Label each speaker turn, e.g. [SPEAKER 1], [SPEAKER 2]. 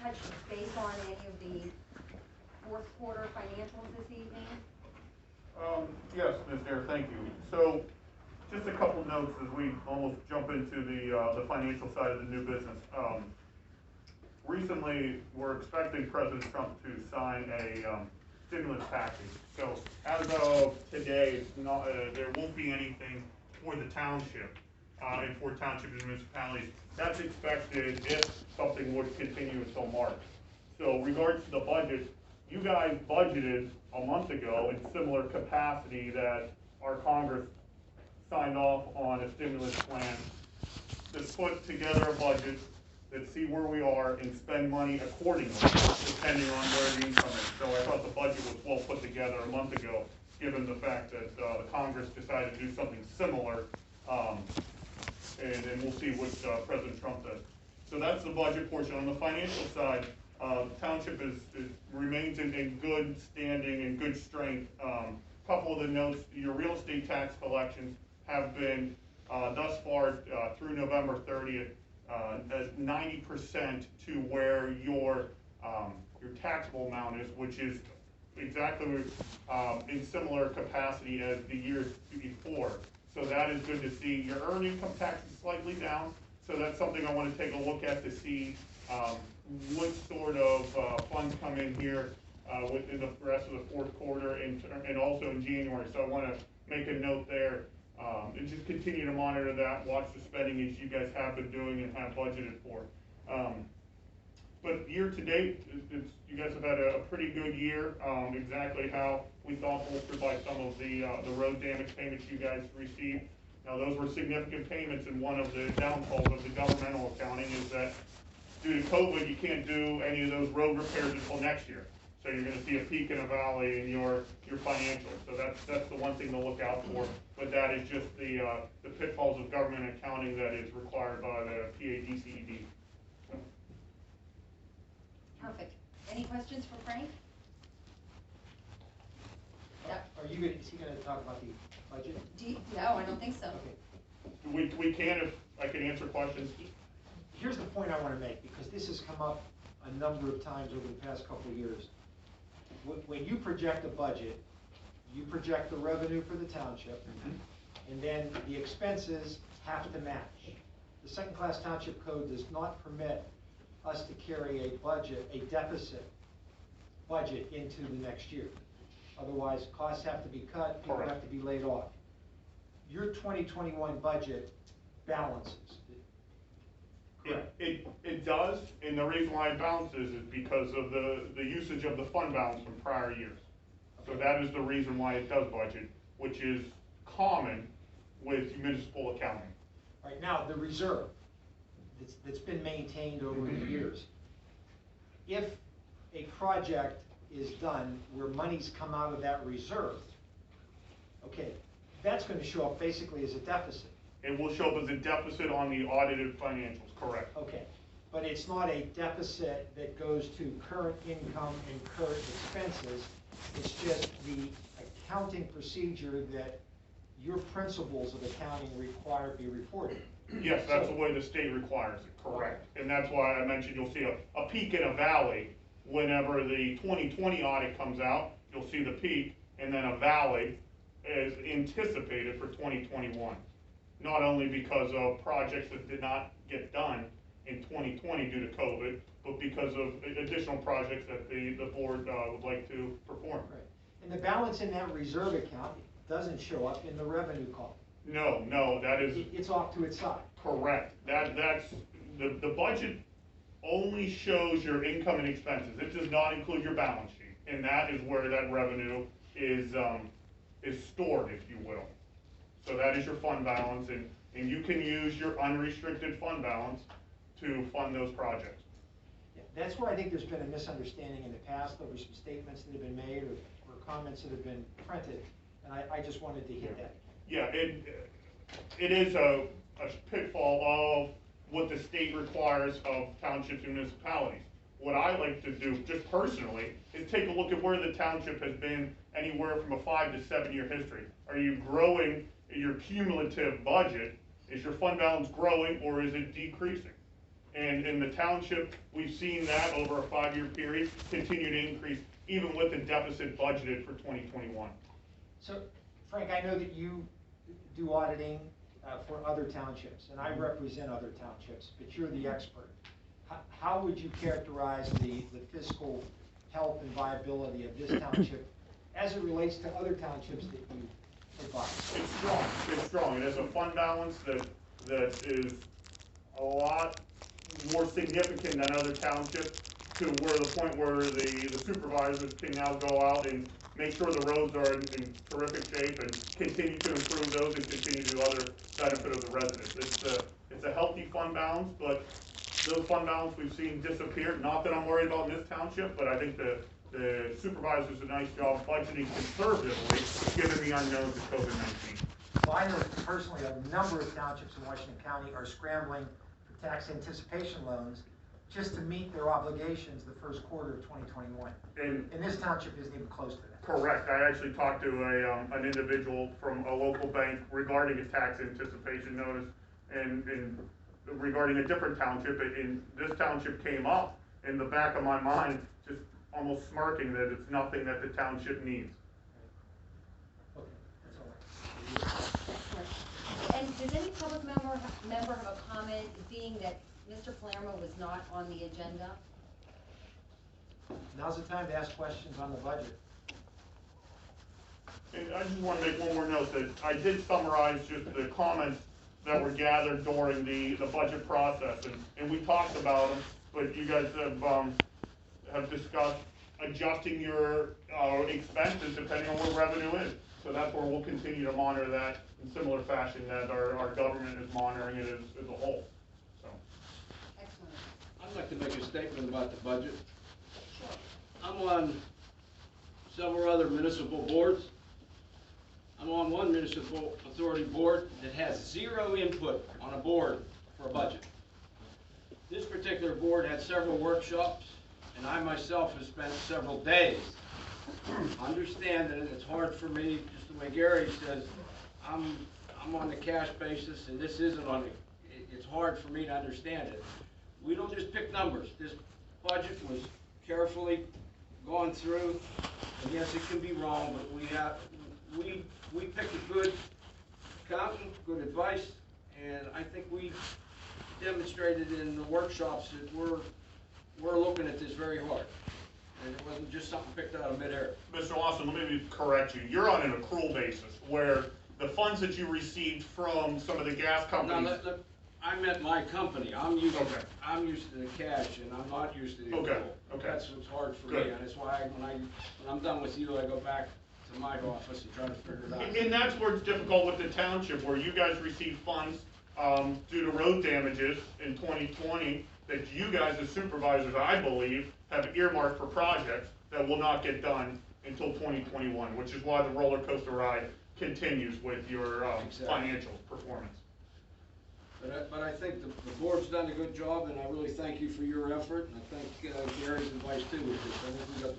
[SPEAKER 1] touch base on any of the fourth quarter financials this evening?
[SPEAKER 2] Yes, Ms. Dare, thank you. So, just a couple notes as we almost jump into the financial side of the new business. Recently, we're expecting President Trump to sign a stimulus package. So, as of today, it's not, there won't be anything for the township and for townships and municipalities. That's expected if something would continue until March. So, regards to the budget, you guys budgeted a month ago in similar capacity that our Congress signed off on a stimulus plan to put together a budget, that see where we are and spend money accordingly, depending on where the income is. So I thought the budget was well put together a month ago, given the fact that the Congress decided to do something similar, and we'll see what President Trump does. So that's the budget portion. On the financial side, township remains in good standing and good strength. Couple of the notes: your real estate tax collections have been thus far through November 30th, 90% to where your taxable amount is, which is exactly in similar capacity as the years before. So that is good to see. Your earned income tax is slightly down, so that's something I want to take a look at to see what sort of funds come in here within the rest of the fourth quarter and also in January. So I want to make a note there. And just continue to monitor that, watch the spending as you guys have been doing and have budgeted for. But year to date, you guys have had a pretty good year, exactly how we thought, bolstered by some of the road damage payments you guys received. Now those were significant payments, and one of the downfalls of the governmental accounting is that due to COVID, you can't do any of those road repairs until next year. So you're going to see a peak and a valley in your financials. So that's the one thing to look out for. But that is just the pitfalls of government accounting that is required by the PADCED.
[SPEAKER 1] Perfect. Any questions for Frank?
[SPEAKER 3] Is he going to talk about the budget?
[SPEAKER 1] No, I don't think so.
[SPEAKER 3] Okay.
[SPEAKER 2] We can, if I can answer questions.
[SPEAKER 3] Here's the point I want to make, because this has come up a number of times over the past couple of years. When you project a budget, you project the revenue for the township, and then the expenses have to match. The second-class township code does not permit us to carry a deficit budget into the next year. Otherwise, costs have to be cut, people have to be laid off. Your 2021 budget balances.
[SPEAKER 2] It does, and the reason why it balances is because of the usage of the fund balance from prior years. So that is the reason why it does budget, which is common with municipal accounting.
[SPEAKER 3] Right now, the reserve that's been maintained over the years. If a project is done where monies come out of that reserve, okay, that's going to show up basically as a deficit.
[SPEAKER 2] It will show up as a deficit on the audited financials, correct.
[SPEAKER 3] Okay, but it's not a deficit that goes to current income and current expenses. It's just the accounting procedure that your principles of accounting require be reported.
[SPEAKER 2] Yes, that's the way the state requires it, correct. And that's why I mentioned you'll see a peak and a valley. Whenever the 2020 audit comes out, you'll see the peak, and then a valley is anticipated for 2021. Not only because of projects that did not get done in 2020 due to COVID, but because of additional projects that the board would like to perform.
[SPEAKER 3] Right. And the balance in that reserve account doesn't show up in the revenue column.
[SPEAKER 2] No, that is...
[SPEAKER 3] It's off to its side.
[SPEAKER 2] Correct. That's the budget only shows your income and expenses. It does not include your balance sheet, and that is where that revenue is stored, if you will. So that is your fund balance, and you can use your unrestricted fund balance to fund those projects.
[SPEAKER 3] Yeah, that's where I think there's been a misunderstanding in the past. There were some statements that have been made or comments that have been printed, and I just wanted to hit that.
[SPEAKER 2] Yeah, it is a pitfall of what the state requires of townships and municipalities. What I like to do, just personally, is take a look at where the township has been anywhere from a 5 to 7 year history. Are you growing your cumulative budget? Is your fund balance growing or is it decreasing? And in the township, we've seen that over a 5-year period continue to increase, even with the deficit budgeted for 2021.
[SPEAKER 3] So, Frank, I know that you do auditing for other townships, and I represent other townships, but you're the expert. How would you characterize the fiscal health and viability of this township as it relates to other townships that you advise?
[SPEAKER 2] It's strong. It has a fund balance that is a lot more significant than other townships, to where the point where the supervisors can now go out and make sure the roads are in terrific shape and continue to improve those and continue to do other benefit of the residents. It's a healthy fund balance, but those fund balance we've seen disappear. Not that I'm worried about in this township, but I think the supervisors do a nice job budgeting conservatively given the unknowns of COVID-19.
[SPEAKER 3] Well, I know personally a number of townships in Washington County are scrambling for tax anticipation loans just to meet their obligations the first quarter of 2021. And this township isn't even close to that.
[SPEAKER 2] Correct. I actually talked to an individual from a local bank regarding a tax anticipation notice, and regarding a different township, and this township came up in the back of my mind, just almost smirking that it's nothing that the township needs.
[SPEAKER 3] Okay, that's all right.
[SPEAKER 1] Excellent. And does any public member have a comment, being that Mr. Palermo was not on the agenda?
[SPEAKER 3] Now's the time to ask questions on the budget.
[SPEAKER 2] And I just want to make one more note that I did summarize just the comments that were gathered during the budget process, and we talked about them, but you guys have discussed adjusting your expenses depending on what revenue is. So that's where we'll continue to monitor that in similar fashion that our government is monitoring it as a whole. So.
[SPEAKER 1] Excellent.
[SPEAKER 4] I'd like to make a statement about the budget.
[SPEAKER 1] Sure.
[SPEAKER 4] I'm on several other municipal boards. I'm on one municipal authority board that has 0 input on a board for a budget. This particular board had several workshops, and I myself have spent several days. Understand that it's hard for me, just the way Gary says, I'm on the cash basis, and this isn't on it's hard for me to understand it. We don't just pick numbers. This budget was carefully gone through, and yes, it can be wrong, but we picked a good accountant, good advice, and I think we demonstrated in the workshops that we're looking at this very hard. And it wasn't just something picked out of midair.
[SPEAKER 2] Mr. Lawson, let me correct you. You're on an accrual basis where the funds that you received from some of the gas companies.
[SPEAKER 4] No, I meant my company. I'm used
[SPEAKER 2] Okay.
[SPEAKER 4] to the cash, and I'm not used to the
[SPEAKER 2] Okay,
[SPEAKER 4] accrual.
[SPEAKER 2] okay.
[SPEAKER 4] That's what's hard for
[SPEAKER 2] Good.
[SPEAKER 4] me, and that's why when I'm done with you, I go back to my office and try to figure it out.
[SPEAKER 2] And that's where it's difficult with the township, where you guys received funds due to road damages in 2020 that you guys as supervisors, I believe, have earmarked for projects that will not get done until 2021, which is why the roller coaster ride continues with your
[SPEAKER 4] Exactly.
[SPEAKER 2] financial performance.
[SPEAKER 4] But I think the board's done a good job, and I really thank you for your effort, and I thank Gary's advice too with this. I think we got